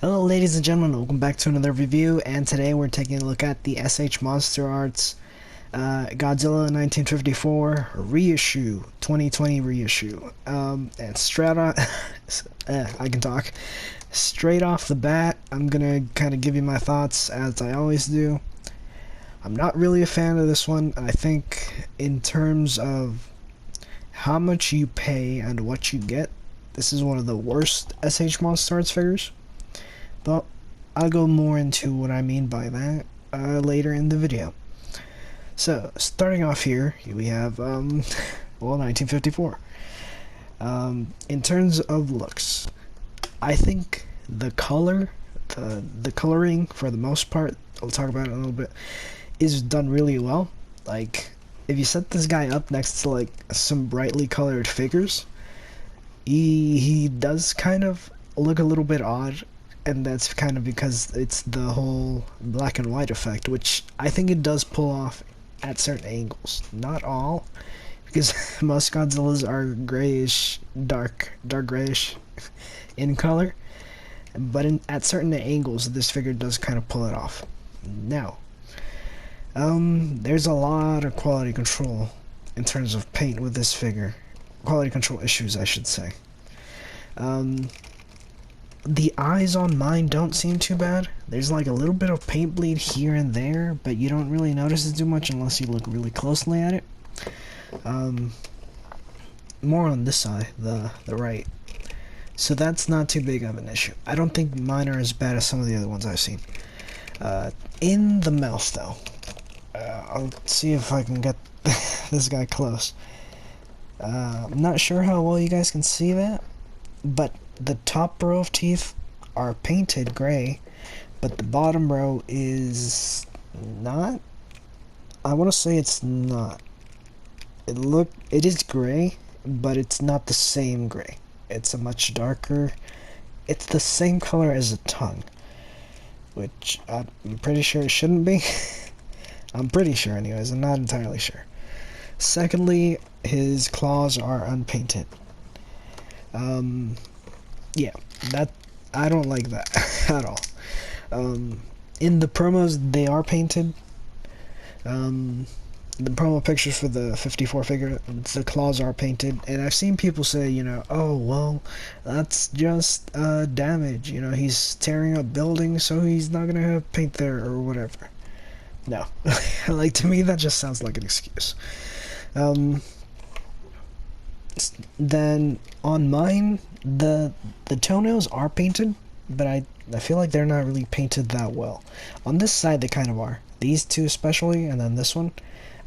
Hello ladies and gentlemen, welcome back to another review, and today we're taking a look at the S.H MonsterArts Godzilla 1954 reissue, 2020 reissue. And straight on, I can talk. Straight off the bat, I'm gonna kind of give you my thoughts as I always do. I'm not really a fan of this one. I think in terms of how much you pay and what you get, this is one of the worst S.H MonsterArts figures. But I'll go more into what I mean by that later in the video. So, starting off here, we have, 1954. In terms of looks, I think the color, the coloring, for the most part, I'll talk about it in a little bit, is done really well. Like, if you set this guy up next to, like, some brightly colored figures, he does kind of look a little bit odd. And that's kind of because it's the whole black and white effect, which I think it does pull off at certain angles. Not all, because most Godzillas are grayish, dark grayish in color. But at certain angles, this figure does kind of pull it off. Now, there's a lot of quality control in terms of paint with this figure. Quality control issues, I should say. The eyes on mine don't seem too bad. There's like a little bit of paint bleed here and there, but you don't really notice it too much unless you look really closely at it. More on this side, the right. So that's not too big of an issue. I don't think mine are as bad as some of the other ones I've seen. In the mouth though, I'll see if I can get this guy close. I'm not sure how well you guys can see that, but the top row of teeth are painted gray, but the bottom row is not. I want to say it's not. It is gray, but it's not the same gray. It's a much darker. It's the same color as the tongue, which I'm pretty sure it shouldn't be. I'm pretty sure anyways, I'm not entirely sure. Secondly, his claws are unpainted. Yeah, that I don't like that at all. In the promos, they are painted. The promo pictures for the 54 figure, the claws are painted, and I've seen people say, you know, oh well, that's just damage. You know, he's tearing up buildings, so he's not gonna have paint there or whatever. No, like to me, that just sounds like an excuse. Then on mine, the toenails are painted, but I feel like they're not really painted that well. On this side they kind of are. These two especially, and then this one.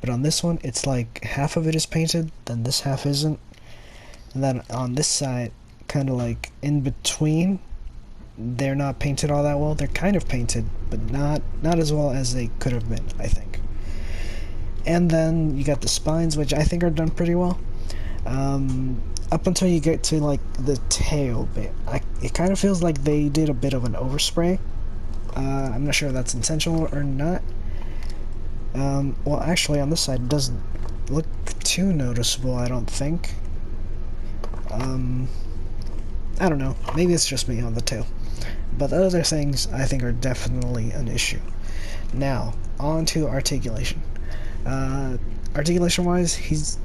But on this one, it's like half of it is painted, then this half isn't. And then on this side, kind of like in between, they're not painted all that well. They're kind of painted, but not as well as they could have been, I think. And then you got the spines, which I think are done pretty well. Up until you get to like the tail bit, it kind of feels like they did a bit of an overspray. I'm not sure if that's intentional or not. Well, actually, on this side, it doesn't look too noticeable, I don't think. I don't know. Maybe it's just me on the tail. But the other things, I think, are definitely an issue. Now, on to articulation. Articulation-wise, he's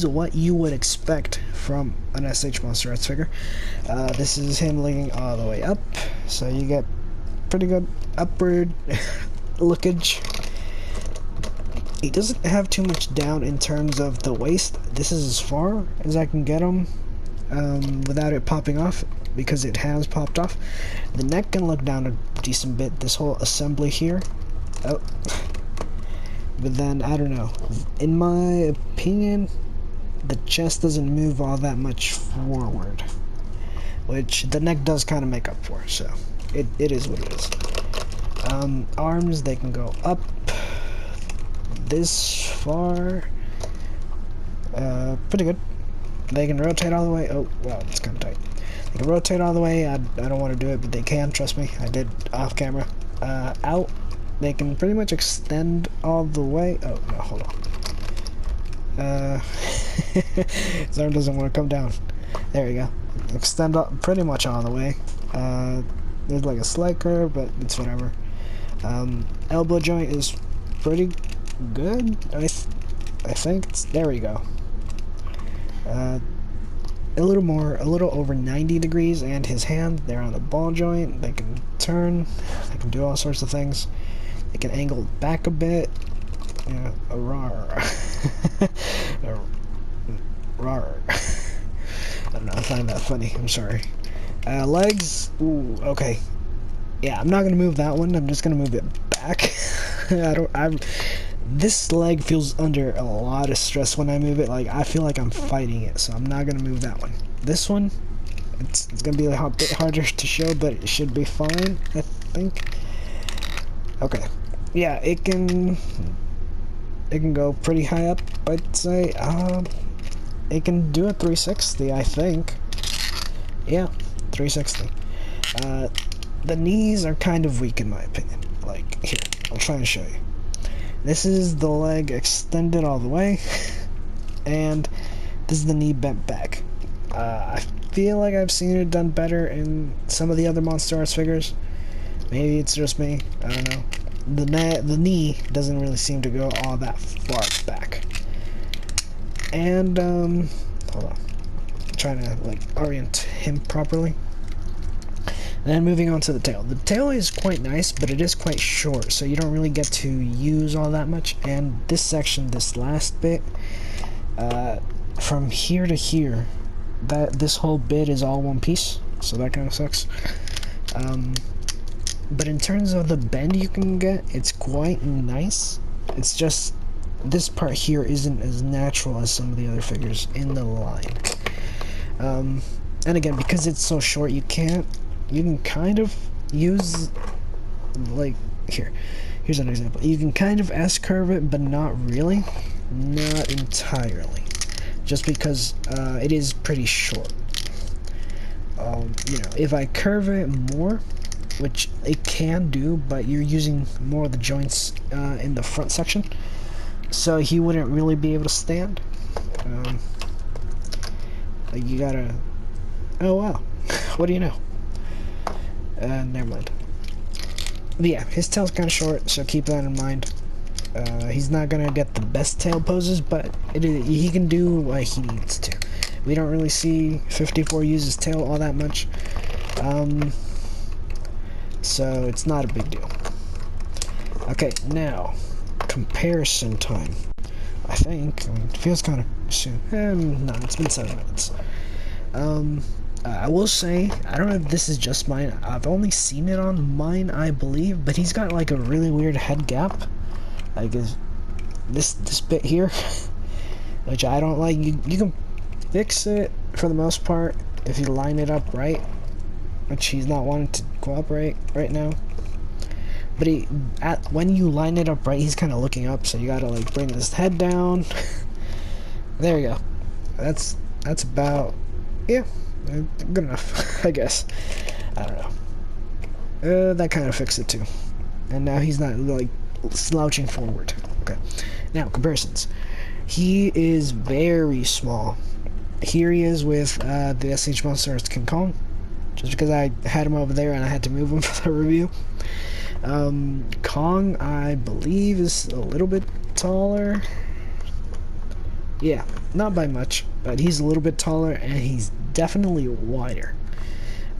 what you would expect from an S.H MonsterArts figure. This is him leaning all the way up, so you get pretty good upward lookage. He doesn't have too much down in terms of the waist. This is as far as I can get him without it popping off, because it has popped off. The neck can look down a decent bit. This whole assembly here. Oh. But then, I don't know. In my opinion, the chest doesn't move all that much forward, which the neck does kind of make up for, so it is what it is. Arms, they can go up this far. Pretty good. They can rotate all the way. Oh, wow, it's kind of tight. They can rotate all the way. I don't want to do it, but they can, trust me. I did off camera. Out. They can pretty much extend all the way. Oh, no, hold on. His arm doesn't want to come down. There we go. extend up pretty much all the way. There's like a slight curve, but it's whatever. Elbow joint is pretty good. I think there we go. A little over 90 degrees, and his hand, they're on the ball joint. They can turn, they can do all sorts of things. They can angle back a bit. Yeah, a rar. Rar. I don't know, I find that funny, I'm sorry. Legs, ooh, okay. Yeah, I'm not gonna move that one, I'm just gonna move it back. This leg feels under a lot of stress when I move it. Like, I feel like I'm fighting it, so I'm not gonna move that one. This one, it's gonna be a bit harder to show, but it should be fine, I think. Okay, yeah, it can go pretty high up, I'd say. It can do a 360, I think. Yeah, 360. The knees are kind of weak in my opinion. Like, here, I'll try and show you. This is the leg extended all the way, and this is the knee bent back. I feel like I've seen it done better in some of the other MonsterArts figures. Maybe it's just me, I don't know. The knee doesn't really seem to go all that far back. And, hold on. I'm trying to, like, orient him properly. Then moving on to the tail. The tail is quite nice, but it is quite short, so you don't really get to use all that much. And this section, this last bit, from here to here, this whole bit is all one piece, so that kind of sucks. But in terms of the bend you can get, it's quite nice. It's just this part here isn't as natural as some of the other figures in the line. And again, because it's so short, you can kind of use, like, here's an example. You can kind of S-curve it, but not really. Not entirely. Just because it is pretty short. You know, if I curve it more, which it can do, but you're using more of the joints in the front section, so he wouldn't really be able to stand. Like, you gotta... Oh, wow. What do you know? Never mind. But yeah, his tail's kind of short, so keep that in mind. He's not gonna get the best tail poses, but he can do what he needs to. We don't really see 54 use his tail all that much. So it's not a big deal. Okay, now, comparison time. I think, it feels kind of soon. No, it's been 7 minutes. I will say, I don't know if this is just mine. I've only seen it on mine, I believe, but he's got like a really weird head gap. Like this bit here, which I don't like. You can fix it for the most part if you line it up right, which he's not wanting to cooperate right now. But when you line it up right, he's kind of looking up, so you gotta like bring his head down. There you go. That's about, yeah, good enough, I guess. I don't know. That kind of fixed it too. And now he's not like slouching forward. Okay. Now comparisons. He is very small. Here he is with the S.H MonsterArts King Kong, just because I had him over there and I had to move him for the review. Kong, I believe, is a little bit taller. Yeah, not by much, but he's a little bit taller and he's definitely wider.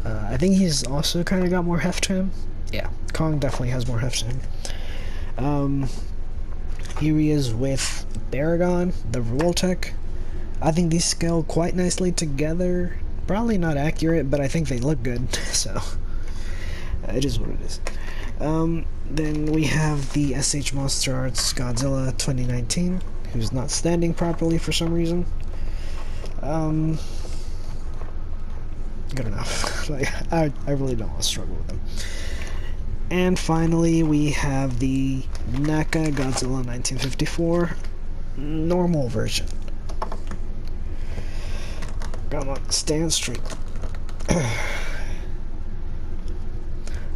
I think he's also kind of got more heft to him. Yeah, Kong definitely has more heft to him. Here he is with Baragon, the Roltech. I think these scale quite nicely together. Probably not accurate, but I think they look good, so it is what it is. Then we have the S.H MonsterArts Godzilla 2019, who's not standing properly for some reason. Good enough. Like, I really don't want to struggle with them. And finally, we have the Neca Godzilla 1954 normal version. Come on, stand straight.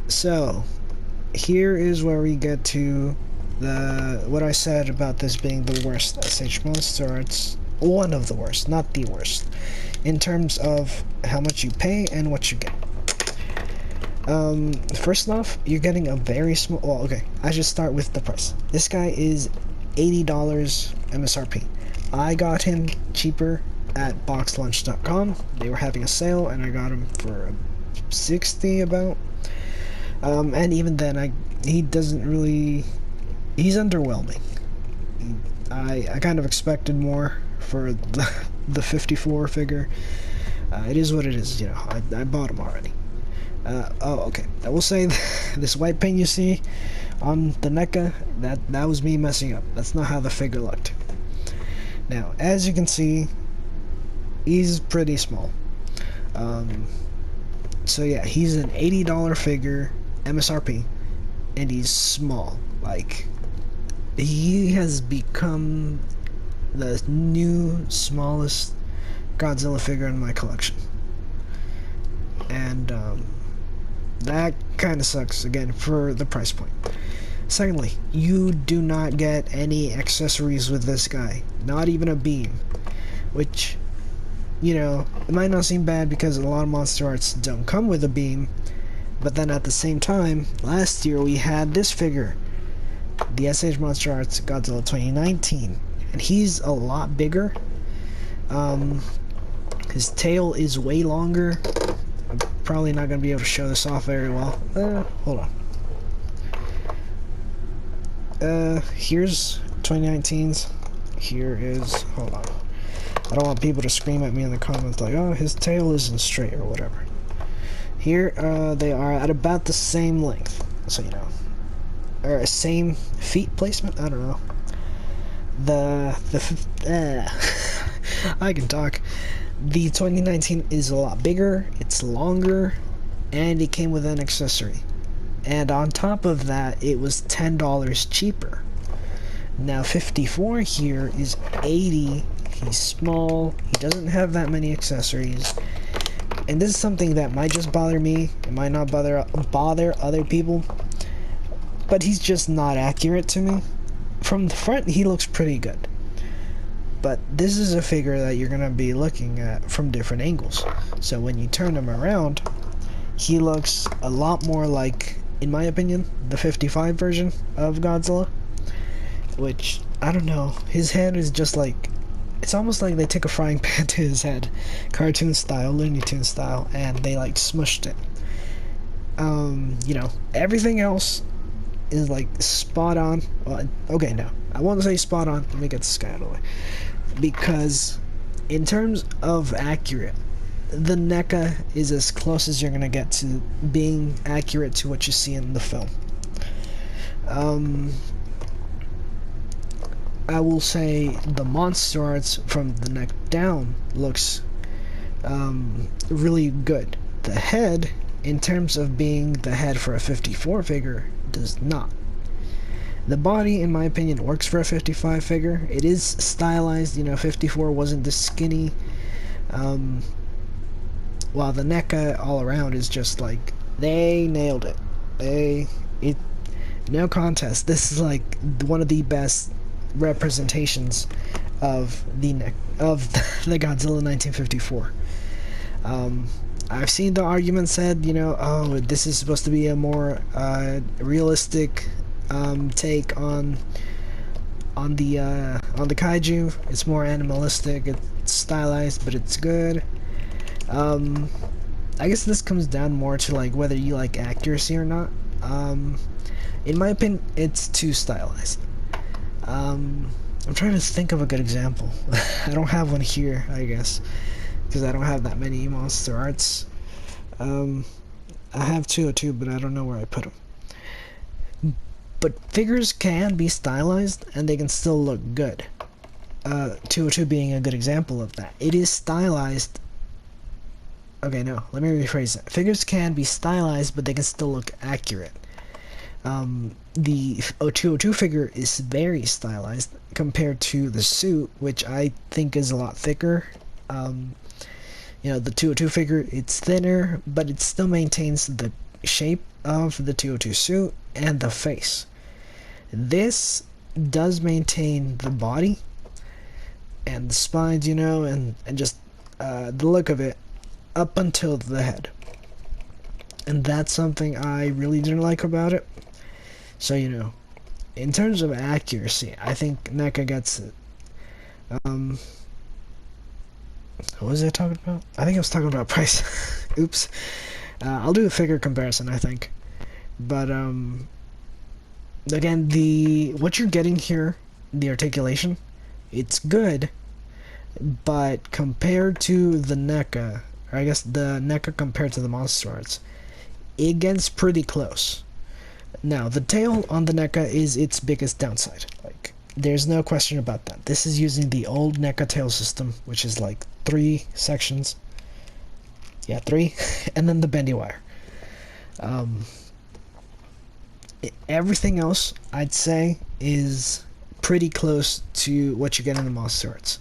So, here is where we get to what I said about this being the worst S.H MonsterArts. One of the worst, not the worst. in terms of how much you pay and what you get. First off, you're getting a very small, well, okay, I should start with the price. This guy is $80 MSRP. I got him cheaper at boxlunch.com. They were having a sale and I got him for 60 about. And even then, he's underwhelming. I kind of expected more for the 54 figure. It is what it is, you know. I bought him already. Oh, okay. I will say this white paint you see on the NECA, that was me messing up. That's not how the figure looked. Now, as you can see, he's pretty small. So yeah, he's an $80 figure, MSRP, and he's small. Like, he has become the new smallest Godzilla figure in my collection. And, that kind of sucks, again, for the price point. Secondly, you do not get any accessories with this guy. Not even a beam. Which, you know, it might not seem bad because a lot of MonsterArts don't come with a beam. But then at the same time, last year we had this figure. The S.H MonsterArts Godzilla 2019. And he's a lot bigger. His tail is way longer. I'm probably not going to be able to show this off very well. Hold on. Here's 2019's. Here is, hold on. I don't want people to scream at me in the comments like, oh, his tail isn't straight or whatever. Here, they are at about the same length. So, you know. Or same feet placement? I don't know. I can talk. The 2019 is a lot bigger, it's longer, and it came with an accessory. And on top of that, it was $10 cheaper. Now 54 here is 80. He's small, he doesn't have that many accessories. And this is something that might just bother me, it might not bother other people, but he's just not accurate to me. From the front, he looks pretty good. But this is a figure that you're going to be looking at from different angles. So when you turn him around, he looks a lot more like, in my opinion, the 55 version of Godzilla. Which, I don't know, his head is just like, it's almost like they took a frying pan to his head. Cartoon style, Looney Tunes style, and they like smushed it. You know, everything else is like spot on. Well, okay, no, I won't say spot on. Let me get this guy out of the way. Because in terms of accurate, the NECA is as close as you're gonna get to being accurate to what you see in the film. I will say the MonsterArts from the neck down looks really good. The head, in terms of being the head for a 54 figure, does not. The body, in my opinion, works for a 55 figure. It is stylized, you know, 54 wasn't this skinny. While the NECA all around is just like, they nailed it. No contest. This is like one of the best representations of the Godzilla 1954. I've seen the argument said, you know, oh, this is supposed to be a more realistic take on the kaiju. It's more animalistic, it's stylized, but it's good. I guess this comes down more to like whether you like accuracy or not. In my opinion, it's too stylized. I'm trying to think of a good example. I don't have one here, I guess, because I don't have that many MonsterArts. I have 202, but I don't know where I put them. But figures can be stylized, and they can still look good. 202 being a good example of that. It is stylized. Okay, no, let me rephrase that. Figures can be stylized, but they can still look accurate. The 202 figure is very stylized compared to the suit, which I think is a lot thicker. You know, the 202 figure, it's thinner, but it still maintains the shape of the 202 suit and the face. This does maintain the body and the spines, you know, and just the look of it up until the head. And that's something I really didn't like about it. So, you know, in terms of accuracy, I think NECA gets it. What was I talking about? I think I was talking about price. Oops. I'll do a figure comparison, I think. But, again, what you're getting here, the articulation, it's good, but compared to the NECA, or I guess the NECA compared to the MonsterArts, it gets pretty close. Now, the tail on the NECA is its biggest downside. Like, there's no question about that. This is using the old NECA tail system, which is like 3 sections. Yeah, 3. And then the bendy wire. Everything else, I'd say, is pretty close to what you get in the MonsterArts.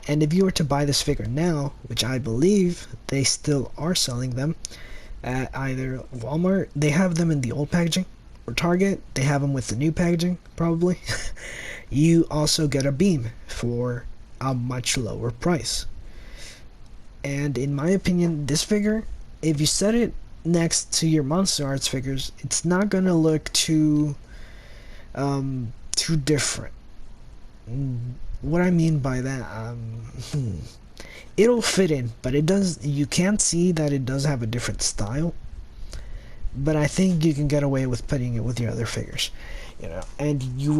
And if you were to buy this figure now, which I believe they still are selling them at either Walmart, they have them in the old packaging, or Target, they have them with the new packaging, probably. You also get a beam for a much lower price. And in my opinion, this figure, if you set it next to your MonsterArts figures, it's not gonna look too different. What I mean by that, it'll fit in, but you can't see that it does have a different style. But I think you can get away with putting it with your other figures, you know, and you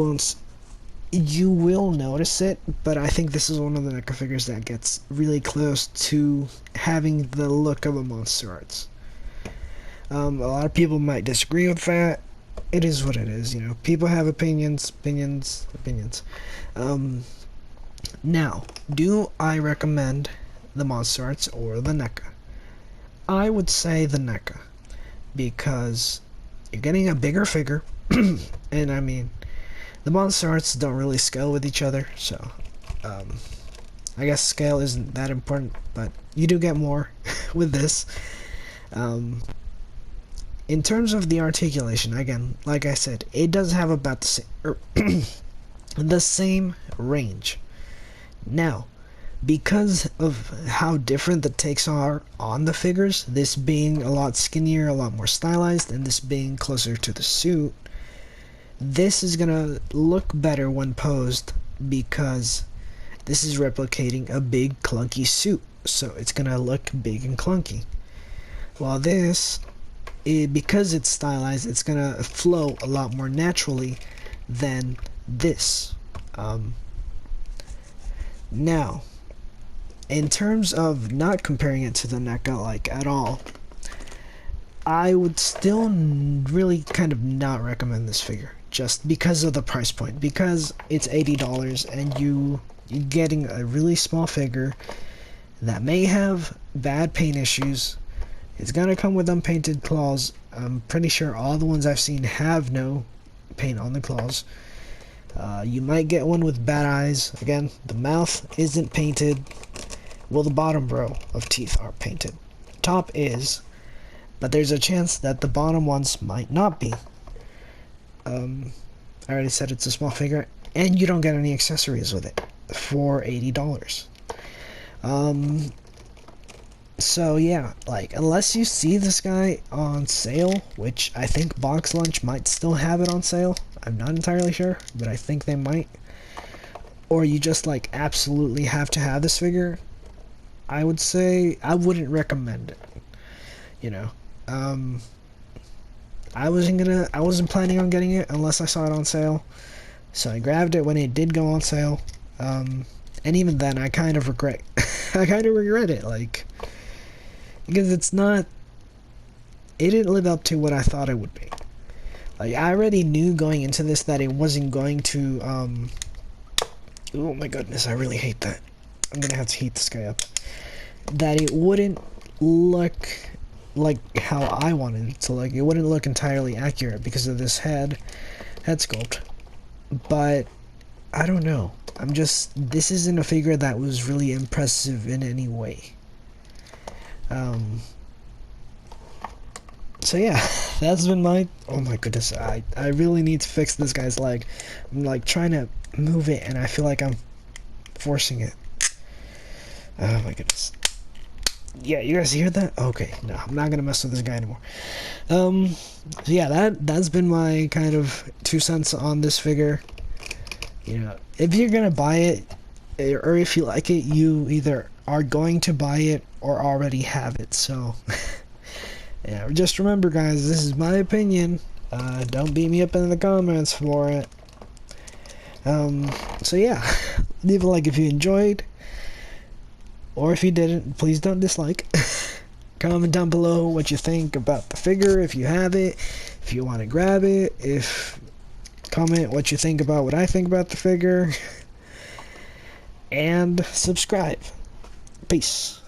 will notice it. But I think this is one of the NECA figures that gets really close to having the look of a MonsterArts. A lot of people might disagree with that. It is what it is, you know. People have opinions. Now, do I recommend the MonsterArts or the NECA? I would say the NECA, because you're getting a bigger figure, and I mean, the MonsterArts don't really scale with each other, so I guess scale isn't that important, but you do get more with this. In terms of the articulation, again, like I said, it does have about the same range. Now, because of how different the takes are on the figures, this being a lot skinnier, a lot more stylized, and this being closer to the suit, this is gonna look better when posed, because this is replicating a big clunky suit, so it's gonna look big and clunky. While this, because it's stylized, it's gonna flow a lot more naturally than this. Now, in terms of not comparing it to the NECA like at all, I would still really kind of not recommend this figure, just because of the price point, because it's $80 and you're getting a really small figure that may have bad paint issues. It's gonna come with unpainted claws. I'm pretty sure all the ones I've seen have no paint on the claws. You might get one with bad eyes. Again, the mouth isn't painted. Well, the bottom row of teeth are painted. Top is, but there's a chance that the bottom ones might not be. I already said it's a small figure, and you don't get any accessories with it for $80. So yeah, like, unless you see this guy on sale, which I think Box Lunch might still have it on sale, I'm not entirely sure, but I think they might, or you just like absolutely have to have this figure, I would say I wouldn't recommend it, you know. I wasn't planning on getting it unless I saw it on sale, so I grabbed it when it did go on sale, and even then I kind of regret it, like, because it didn't live up to what I thought it would be. Like, I already knew going into this that it wasn't going to, oh my goodness, I really hate that. I'm gonna have to heat this guy up. That it wouldn't look like how I wanted it to look. It wouldn't look entirely accurate because of this head sculpt. But, I don't know. This isn't a figure that was really impressive in any way. So yeah, that's been oh my goodness, I really need to fix this guy's leg. I'm like trying to move it and I feel like I'm forcing it. Oh my goodness. Yeah, you guys hear that? Okay, no, I'm not gonna mess with this guy anymore. So yeah, that's been my kind of 2 cents on this figure. You know, if you're gonna buy it, or if you like it, you either are going to buy it or already have it. So yeah, just remember, guys, this is my opinion. Don't beat me up in the comments for it. So yeah, leave a like if you enjoyed, or if you didn't, please don't dislike. Comment down below what you think about the figure, if you have it, if you want to grab it, comment what you think about what I think about the figure, and subscribe. Peace.